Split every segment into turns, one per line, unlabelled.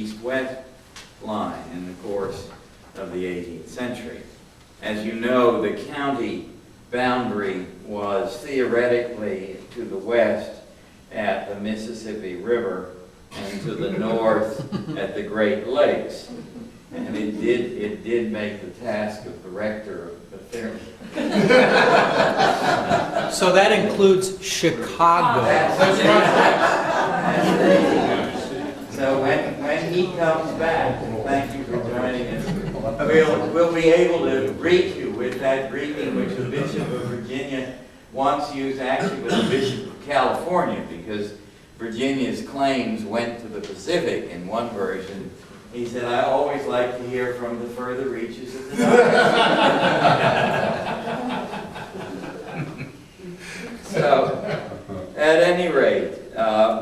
east-west line in the course of the 18th century. As you know, the county boundary was theoretically to the west at the Mississippi River and to the north at the Great Lakes. And it did make the task of the rector a fairly...
So that includes Chicago.
So when he comes back, and thank you for joining us, we'll be able to greet you with that greeting which the Bishop of Virginia once used, actually with the Bishop of California, because Virginia's claims went to the Pacific in one version. He said, "I always like to hear from the further reaches of the So, at any rate,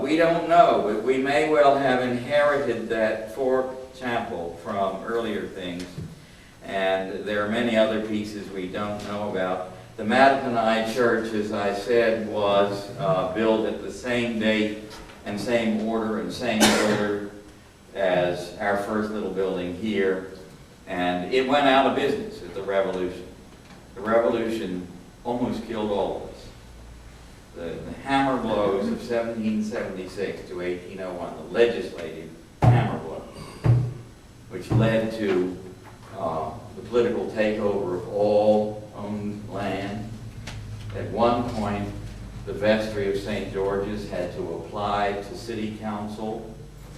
we don't know, but we may well have inherited that fork chapel from earlier things, and there are many other pieces we don't know about. The Mattaponi Church, as I said, was built at the same date and same order and same order as our first little building here, and it went out of business at the Revolution. The Revolution almost killed all of us. The hammer blows of 1776 to 1801, the legislative hammer blows, which led to the political takeover of all owned land. At one point, the vestry of St. George's had to apply to city council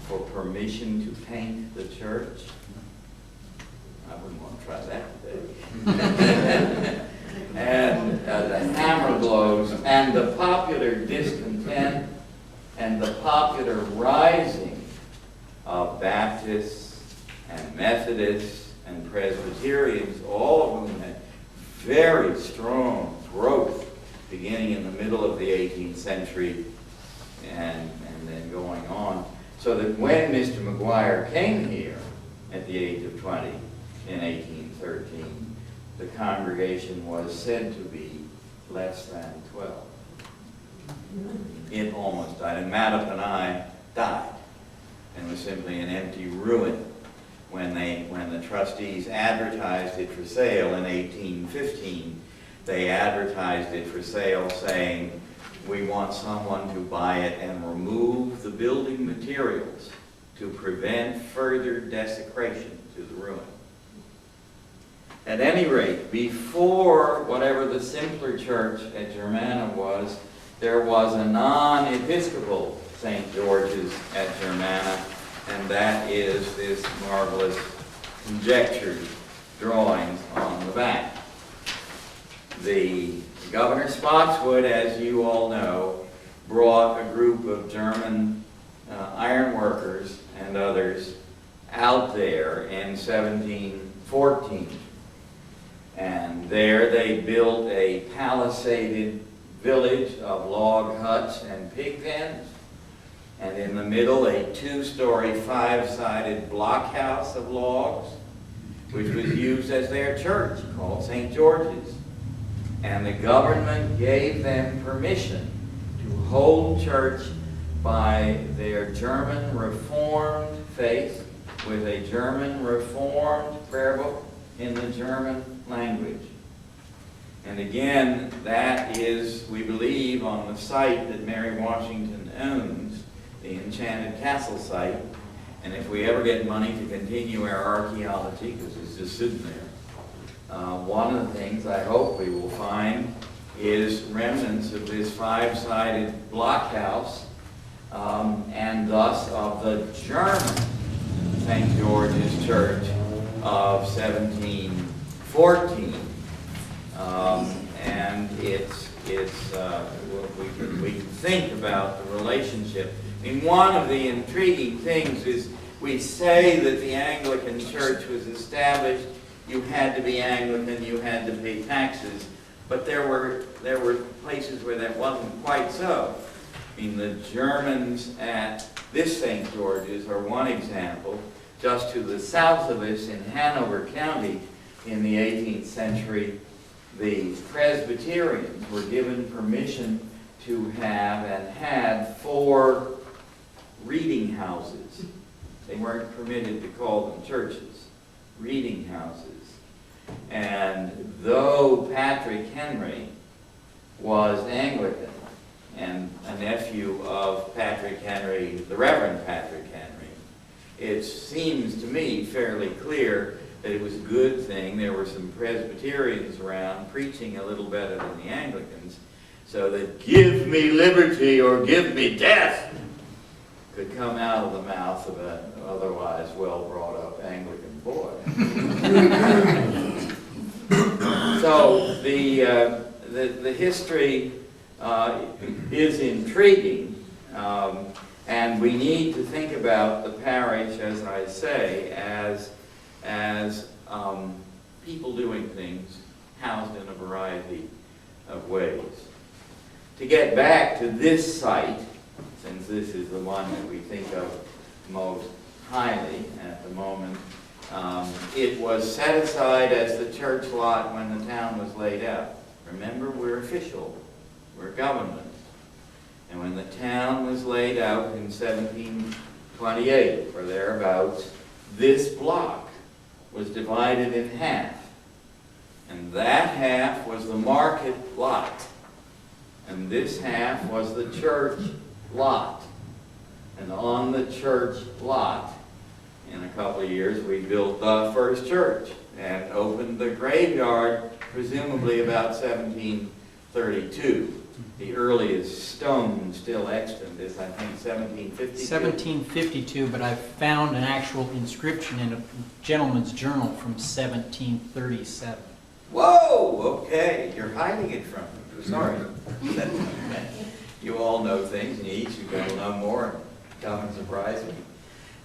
for permission to paint the church. I wouldn't want to try that today. And the hammer blows and the popular discontent and the popular rising of Baptists and Methodists and Presbyterians, all of whom had very strong growth beginning in the middle of the 18th century and then going on. So that when Mr. McGuire came here at the age of 20 in 1813, the congregation was said to be less than 12. It almost died. And Mattaponi died and was simply an empty ruin when the trustees advertised it for sale in 1815. They advertised it for sale saying, "We want someone to buy it and remove the building materials to prevent further desecration to the ruin." At any rate, before whatever the simpler church at Germanna was, there was a non-episcopal St. George's at Germanna, and that is this marvelous conjectured drawing on the back. The Governor Spotswood, as you all know, brought a group of German iron workers and others out there in 1714. And there they built a palisaded village of log huts and pig pens. And in the middle, a two-story, five-sided blockhouse of logs, which was used as their church, called St. George's. And the government gave them permission to hold church by their German Reformed faith with a German Reformed prayer book in the German language. And again, that is, we believe, on the site that Mary Washington owns, the Enchanted Castle site. And if we ever get money to continue our archaeology, because it's just sitting there, one of the things I hope we will find is remnants of this five-sided blockhouse, and thus of the German St. George's Church of 1714. And we can think about the relationship. I mean, one of the intriguing things is we say that the Anglican Church was established. You had to be Anglican, you had to pay taxes, but there were places where that wasn't quite so. I mean, the Germans at this St. George's are one example. Just to the south of us in Hanover County in the 18th century, the Presbyterians were given permission to have and had 4 reading houses They weren't permitted to call them churches, reading houses. And though Patrick Henry was Anglican and a nephew of Patrick Henry, the Reverend Patrick Henry, it seems to me fairly clear that it was a good thing. There were some Presbyterians around preaching a little better than the Anglicans, so that "give me liberty or give me death" could come out of the mouth of an otherwise well-brought-up Anglican boy. So the history is intriguing, and we need to think about the parish, as I say, as people doing things housed in a variety of ways. To get back to this site, since this is the one that we think of most highly at the moment, it was set aside as the church lot when the town was laid out. Remember, we're official, we're government. And when the town was laid out in 1728, or thereabouts, this block was divided in half. And that half was the market lot. And this half was the church lot. And on the church lot, in a couple of years, we built the first church and opened the graveyard, presumably about 1732. The earliest stone still extant is, I think, 1752.
1752, but I found an actual inscription in a gentleman's journal from 1737.
Whoa! Okay, you're hiding it from me. Sorry. You all know things, and each you're going to know more. Come and surprise me.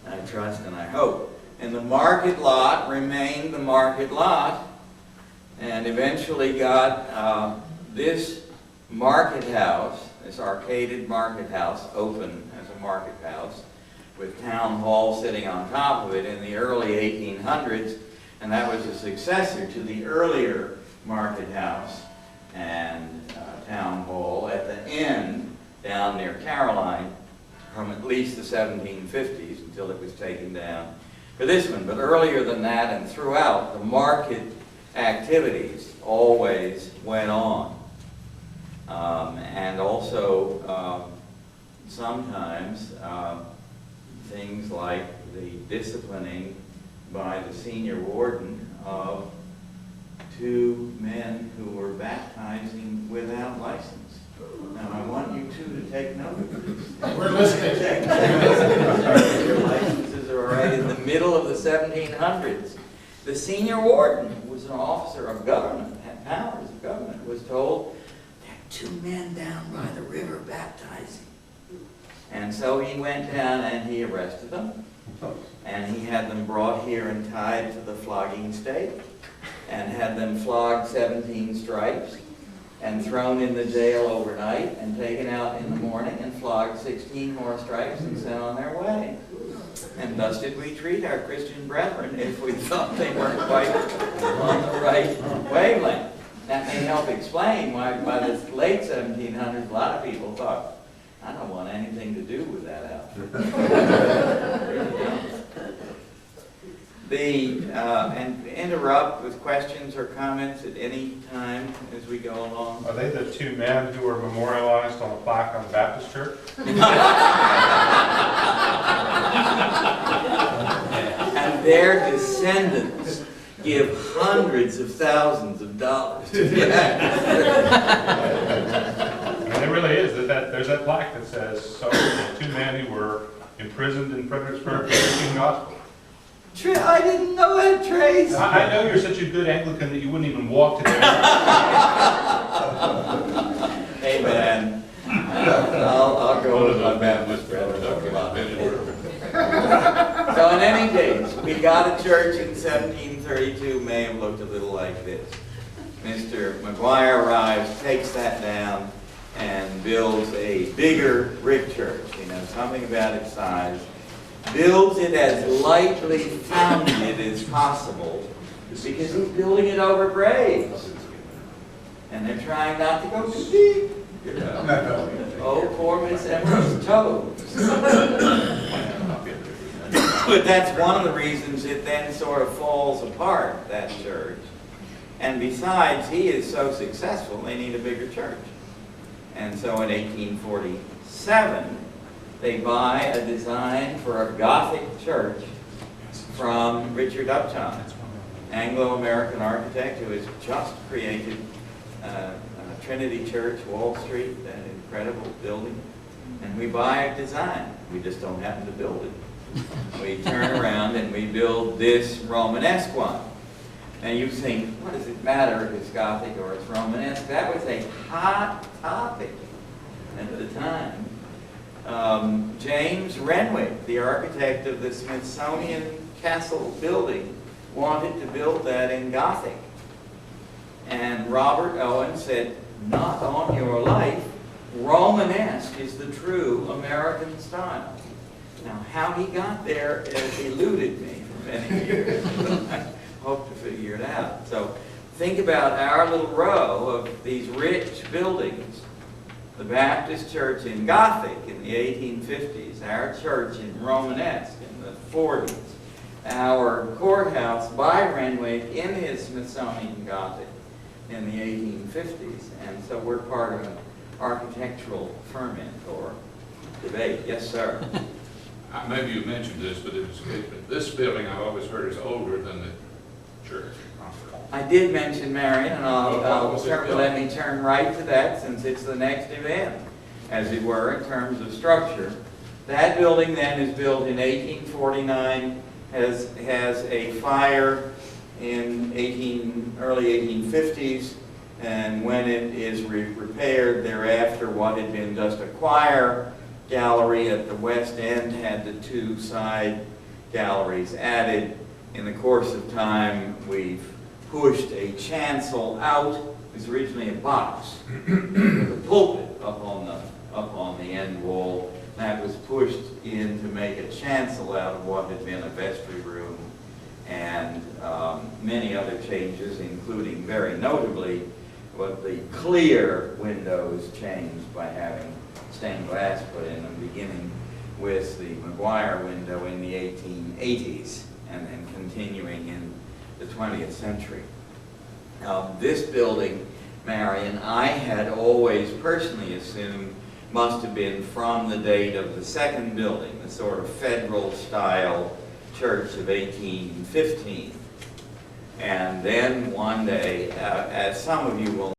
I trust and I hope. And the market lot remained the market lot, and eventually got this market house, this arcaded market house, open as a market house, with town hall sitting on top of it in the early 1800s, and that was a successor to the earlier market house and town hall at the end down near Caroline from at least the 1750s until it was taken down for this one. But earlier than that and throughout, the market activities always went on. And also sometimes things like the disciplining by the senior warden of two men who were baptizing without license. Now I want you two to take note of this.
We're listening.
Your licenses are right in the middle of the 1700s. The senior warden, who was an officer of government, had powers of government, was told, "There are two men down by the river baptizing." And so he went down and he arrested them. And he had them brought here and tied to the flogging stake, and had them flogged 17 stripes, and thrown in the jail overnight, and taken out in the morning, and flogged 16 more stripes, and sent on their way. And thus did we treat our Christian brethren if we thought they weren't quite on the right wavelength. That may help explain why by the late 1700s, a lot of people thought, "I don't want anything to do with that outfit." Really don't. And interrupt with questions or comments at any time as we go along.
Are they the two men who were memorialized on a plaque on the Baptist church?
And their descendants give hundreds of thousands of dollars to the Baptist.
I mean, it really is. There's that plaque that says, "So the two men who were imprisoned in Fredericksburg for preaching the gospel."
I didn't know that, Trace.
I know you're such a good Anglican that you wouldn't even walk to there.
Amen. I'll go with my Baptist brethren. So in any case, we got a church in 1732, may have looked a little like this. Mr. McGuire arrives, takes that down, and builds a bigger brick church. You know, something about its size. Builds it as lightly founded as possible, because he's building it over graves. And they're trying not to go too deep. You know. Oh, poor Miss Emma's toes. But that's one of the reasons it then sort of falls apart, that church. And besides, he is so successful, they need a bigger church. And so in 1847, they buy a design for a Gothic church from Richard Upton, Anglo-American architect who has just created Trinity Church, Wall Street, that incredible building. And we buy a design. We just don't happen to build it. We turn around and we build this Romanesque one. And you think, what does it matter if it's Gothic or it's Romanesque? That was a hot topic at the time. James Renwick, the architect of the Smithsonian Castle building, wanted to build that in Gothic. And Robert Owen said, not on your life. Romanesque is the true American style. Now, how he got there has eluded me for many years. I hope to figure it out. So think about our little row of these rich buildings. The Baptist church in Gothic in the 1850s, our church in Romanesque in the 40s, our courthouse by Renwick in his Smithsonian Gothic in the 1850s. And so we're part of an architectural ferment or debate. Yes, sir.
Maybe you mentioned this, but this building I've always heard is older than the church.
I did mention Marion, and
Well,
let me turn right to that since it's the next event, as it were, in terms of structure. That building then is built in 1849, has a fire in early 1850s, and when it is repaired thereafter, what had been just a choir gallery at the west end had the two side galleries added. In the course of time, we've pushed a chancel out. It was originally a box with a pulpit up on the end wall. That was pushed in to make a chancel out of what had been a vestry room, and many other changes, including very notably what the clear windows changed by having stained glass put in them, beginning with the Maguire window in the 1880s and then continuing in the 20th century. This building, Marion, I had always personally assumed must have been from the date of the second building, the sort of federal style church of 1815. And then one day, as some of you will